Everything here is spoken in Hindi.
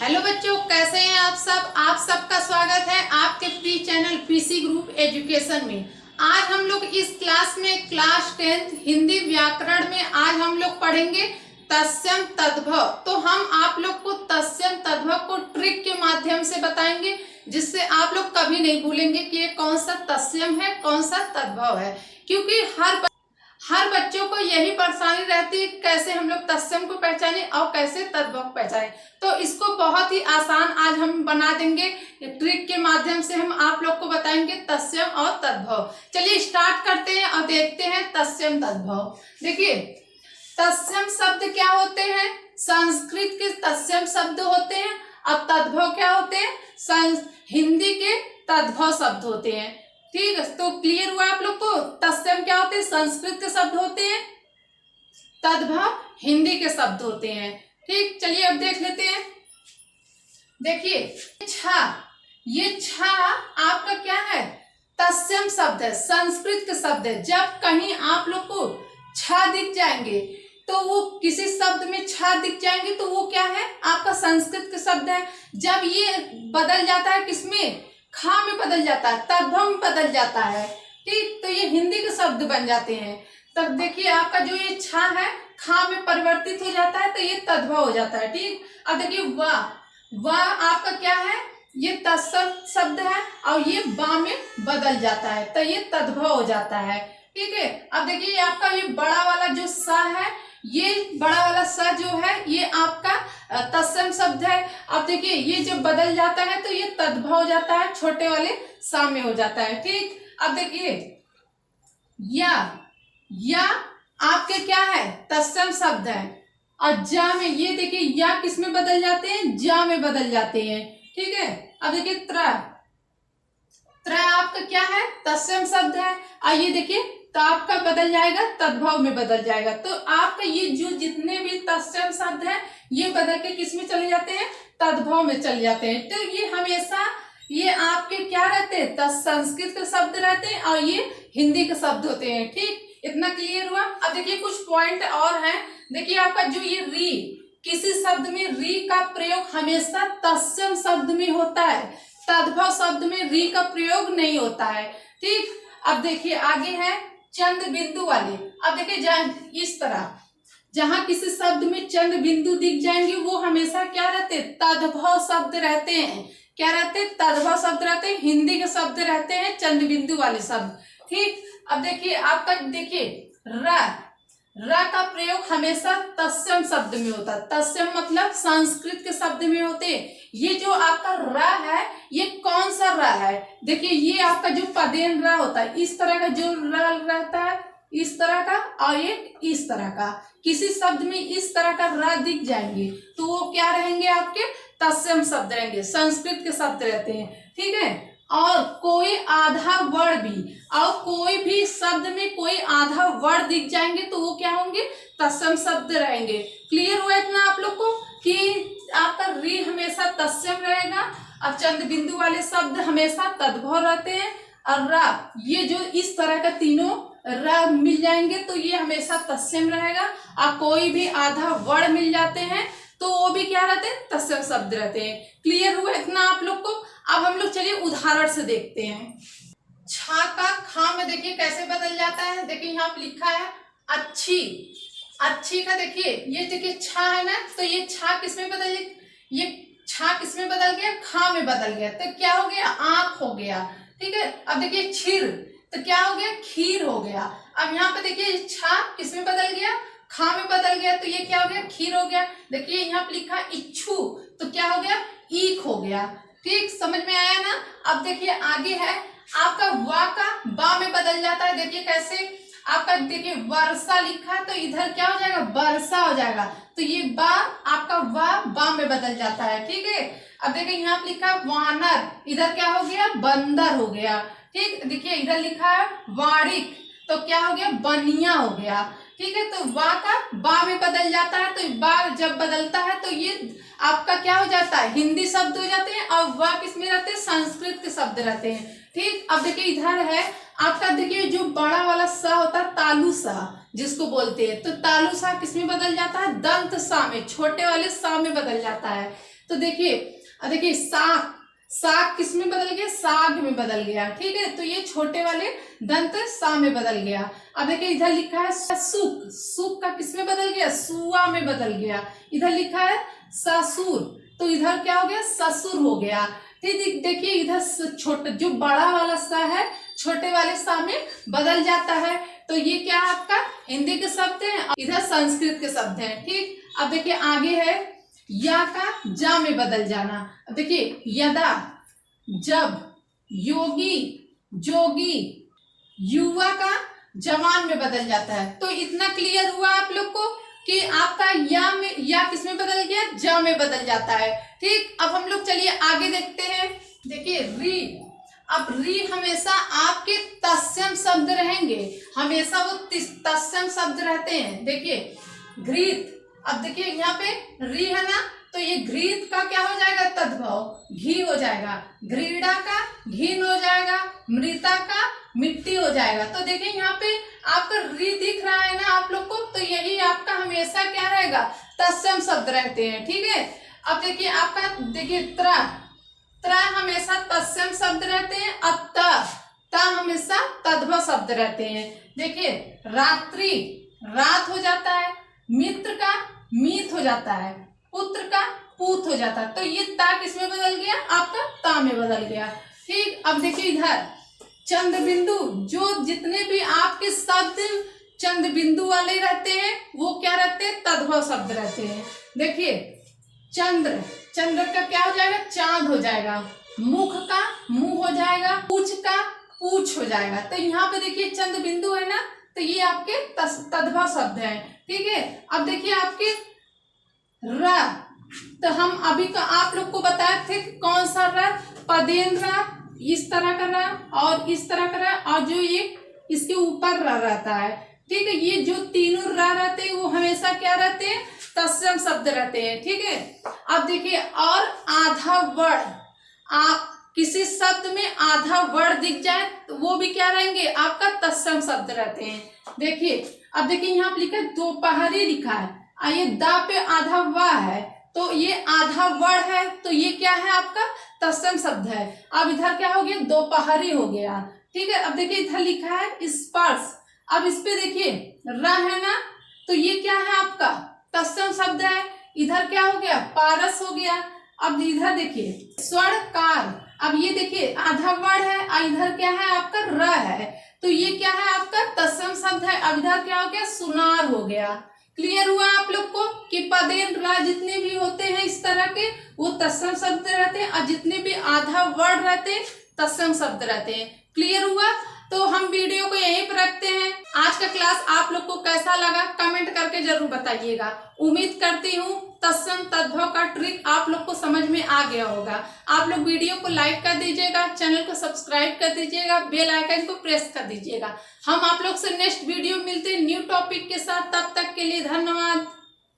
हेलो बच्चों, कैसे हैं आप सब। आप सबका स्वागत है आपके pre channel PC group education में। आज हम लोग इस क्लास में क्लास 10 हिंदी व्याकरण में आज हम लोग पढ़ेंगे तत्सम तद्भव। तो हम आप लोग को तत्सम तद्भव को ट्रिक के माध्यम से बताएंगे, जिससे आप लोग कभी नहीं भूलेंगे कि ये कौन सा तत्सम है, कौन सा तद्भव है। क्योंकि हर बच्चों को यही परेशानी रहती है, कैसे हम लोग तत्सम को पहचाने और कैसे तद्भव पहचाने। तो इसको बहुत ही आसान आज हम बना देंगे। ट्रिक के माध्यम से हम आप लोग को बताएंगे तत्सम और तद्भव। चलिए स्टार्ट करते हैं और देखते हैं तत्सम तद्भव। देखिए, तत्सम शब्द क्या होते हैं? संस्कृत के तत्सम शब्द होते हैं। और तद्भव क्या होते हैं? हिंदी के तद्भव शब्द होते हैं। ठीक है, तो क्लियर हुआ आप लोग को। तत्सम क्या होते हैं? संस्कृत के शब्द होते हैं। तद्भव हिंदी के शब्द होते हैं। ठीक, चलिए अब देख लेते हैं। देखिए, छा, ये छा आपका क्या है? तत्सम शब्द है, संस्कृत के शब्द है। जब कहीं आप लोग को छा दिख जाएंगे, तो वो किसी शब्द में छा दिख जाएंगे तो वो क्या है? आपका संस्कृत के शब्द है। जब ये बदल जाता है किसमें? खा में बदल जाता है, तद्भव में बदल जाता है। ठीक, तो ये हिंदी के शब्द बन जाते हैं। तब देखिए, आपका जो ये छा है खा में परिवर्तित हो जाता है, तो ये तद्भव हो जाता है। ठीक, अब देखिए वाह आपका क्या है? ये तत्सम शब्द है और ये बा में बदल जाता है, तो ये तद्भव हो जाता है। ठीक है, अब देखिए आपका ये बड़ा वाला जो सा है, ये बड़ा वाला सा जो है ये आपका तत्सम शब्द है। अब देखिए, ये जब बदल जाता है तो ये तद्भव हो जाता है, छोटे वाले सा में हो जाता है। ठीक, अब देखिए या आपके क्या है? तत्सम शब्द है। और जा में ये देखिए, या किस में बदल जाते हैं? जा में बदल जाते हैं। ठीक है, अब देखिए त्र आपका क्या है? तत्सम शब्द है। और ये देखिए, तो आपका बदल जाएगा, तद्भव में बदल जाएगा। तो आपका ये जो जितने भी तत्सम शब्द है ये बदल के किस में चले जाते हैं? तद्भव में चले जाते हैं। तो ये हमेशा ये आपके क्या रहते हैं? संस्कृत के शब्द रहते हैं और ये हिंदी के शब्द होते हैं। ठीक, इतना क्लियर हुआ। अब देखिए कुछ पॉइंट और हैं। देखिए, आपका जो ये री, किसी शब्द में री का प्रयोग हमेशा तत्सम शब्द में होता है, तद्भव शब्द में री का प्रयोग नहीं होता है। ठीक, अब देखिए आगे है चंद बिंदु वाले। अब देखिए इस तरह जहां किसी शब्द में चंद बिंदु दिख जाएंगे वो हमेशा क्या रहते हैं? तद्भव शब्द रहते हैं। क्या रहते हैं? तद्भव शब्द रहते हैं, हिंदी के शब्द रहते हैं चंद बिंदु वाले शब्द। ठीक, अब देखिए आपका देखिए र का प्रयोग हमेशा तत्सम शब्द में होता है। तत्सम मतलब संस्कृत के शब्द में होते हैं। ये जो आपका र है ये कौन सा र है? देखिए, ये आपका जो पदेन र होता है, इस तरह का जो र रहता है, इस तरह का, और ये इस तरह का। किसी शब्द में इस तरह का र दिख जाएंगे तो वो क्या रहेंगे? आपके तत्सम शब्द रहेंगे, संस्कृत के शब्द रहते हैं। ठीक है, और कोई आधा वर्ण भी, और कोई भी शब्द में कोई आधा वर्ण दिख जाएंगे तो वो क्या होंगे? तत्सम शब्द रहेंगे। क्लियर हुआ इतना आप लोग को कि आपका री हमेशा तत्सम रहेगा और चंद बिंदु वाले शब्द हमेशा तद्भव रहते हैं। और रा, ये जो इस तरह का तीनों रा मिल जाएंगे तो ये हमेशा तत्सम रहेगा। और कोई भी आधा वर्ण मिल जाते हैं तो वो भी क्या रहते हैं? तत्सम शब्द रहते हैं। क्लियर हुआ इतना आप लोग को। अब हम लोग चलिए उदाहरण से देखते हैं। छा का खा में देखिए कैसे बदल जाता है। देखिए यहाँ पे लिखा है अच्छी, अच्छी का देखिए, ये देखिए छा है ना, तो ये छा किसमें बदल गया? ये छा किसमें बदल गया? खा में बदल गया। तो क्या हो गया? आंख हो गया। ठीक है, अब देखिए क्षीर, तो क्या हो गया? खीर हो गया। अब यहाँ पे देखिए छा किसमें बदल गया? खा में बदल गया, तो ये क्या हो गया? खीर हो गया। देखिए यहाँ पे लिखा इच्छू, तो क्या हो गया? ईख हो गया। ठीक, समझ में आया ना। अब देखिए आगे है आपका वा का बा में बदल जाता है। देखिए कैसे? आपका देखिए वर्षा लिखा है तो इधर क्या हो जाएगा? वर्षा हो जाएगा। तो ये बा आपका वा बा में बदल जाता है। ठीक है, अब देखिए यहाँ पे लिखा है वानर, इधर क्या हो गया? बंदर हो गया। ठीक, देखिए इधर लिखा है वाणिक, तो क्या हो गया? बनिया हो गया। ठीक है, तो वा का बा में बदल जाता है। तो बा जब बदलता है तो ये आपका क्या हो जाता है? हिंदी शब्द हो जाते हैं। और वा किस में रहते हैं? संस्कृत के शब्द रहते हैं। ठीक, अब देखिए इधर है आपका, देखिए जो बड़ा वाला सा होता है तालु सा जिसको बोलते हैं, तो तालु सा किस में बदल जाता है? दंत सा में, छोटे वाले सा में बदल जाता है। तो देखिए, देखिए साग, साग किस में बदल गया, साग में बदल गया, ठीक है। तो ये छोटे वाले दंत सा में बदल गया। अब देखिए इधर लिखा है सुक, सुक का किस में बदल गया, सुआ में बदल गया। इधर लिखा है ससुर, तो इधर क्या हो गया, ससुर हो गया। ठीक, देखिए इधर छोटा जो बड़ा वाला सा है छोटे वाले सा में बदल जाता है। तो ये क्या है आपका हिंदी के शब्द है, इधर संस्कृत के शब्द हैं। ठीक, अब देखिए आगे है या का जा में बदल जाना। अब देखिए यदा, जब, योगी, जोगी, युवा का जवान में बदल जाता है। तो इतना क्लियर हुआ आप लोग को कि आपका या में, या किस में बदल गया, जा में बदल जाता है। ठीक, अब हम लोग चलिए आगे देखते हैं। देखिए री, अब री हमेशा आपके तत्सम शब्द रहेंगे, हमेशा वो तत्सम शब्द रहते हैं। देखिए घृत, अब देखिए यहाँ पे री है ना, तो ये घृत का क्या हो जाएगा, तद्भव घी हो जाएगा। घृणा का घीन हो जाएगा, मृता का मिट्टी हो जाएगा। तो देखिए यहाँ पे आपका री दिख रहा है ना आप लोग को, तो यही आपका हमेशा क्या रहेगा, तत्सम शब्द रहते हैं। ठीक है, अब देखिए आपका, देखिए त्रा, त्रा हमेशा तत्सम शब्द रहते हैं। अब ता हमेशा तद्भव शब्द रहते हैं। देखिए रात्रि, रात हो जाता है। मित्र का मीत हो जाता है, पुत्र का पूत हो जाता है। तो ये ता किसमें बदल गया, आपका ता में बदल गया। ठीक, अब देखिए इधर चंद्र बिंदु, जो जितने भी आपके शब्द चंद्र बिंदु वाले रहते हैं वो क्या रहते हैं, तद्भव शब्द रहते हैं। देखिए चंद्र, चंद्र का क्या हो जाएगा, चांद हो जाएगा। मुख का मुंह हो जाएगा, पूछ का पूछ हो जाएगा। तो यहाँ पे देखिए चंद्र बिंदु है ना, तो ये आपके तद्भव शब्द हैं। ठीक है, अब देखिए आपके र, तो हम अभी तो आप लोग को बताए थे कौन सा र, पदेन र, इस तरह का र और इस तरह का र, और जो ये इसके ऊपर र रहता है। ठीक है, ये जो तीनों र रहते हैं वो हमेशा क्या रहते हैं, तत्सम शब्द रहते हैं। ठीक है, अब देखिए और आधा वर्ण, आप किसी शब्द में आधा वर्ण दिख जाए तो वो भी क्या रहेंगे, आपका तत्सम शब्द रहते हैं। देखिए अब देखिए यहाँ पे लिखा है दोपहरी लिखा है, ये दा पे आधा वा है, तो ये आधा वर्ण है, तो ये क्या है आपका तत्सम शब्द है। अब इधर क्या हो गया, दोपहरी हो गया। ठीक है, अब देखिए इधर लिखा है स्पर्श, अब इस पे देखिए र है ना, तो ये क्या है आपका तत्सम शब्द है। इधर क्या हो गया, पारस हो गया। अब इधर देखिए स्वर्णकार, अब ये देखिए आधा वर्ण है और इधर क्या है आपका र है, तो ये क्या है आपका तत्सम शब्द है। अब इधर क्या हो गया, सुनार हो गया। क्लियर हुआ आप लोग को कि पदेन रा जितने भी होते हैं इस तरह के वो तत्सम शब्द रहते हैं, और जितने भी आधा वर्ण रहते हैं तत्सम शब्द रहते हैं। क्लियर हुआ, तो हम वीडियो को यहीं पर रखते हैं। आज का क्लास आप लोग को कैसा लगा कमेंट करके जरूर बताइएगा। उम्मीद करती हूँ तत्सम तद्भव का ट्रिक आप लोग को समझ में आ गया होगा। आप लोग वीडियो को लाइक कर दीजिएगा, चैनल को सब्सक्राइब कर दीजिएगा, बेल आइकन को प्रेस कर दीजिएगा। हम आप लोग से नेक्स्ट वीडियो मिलते हैं न्यू टॉपिक के साथ, तब तक के लिए धन्यवाद।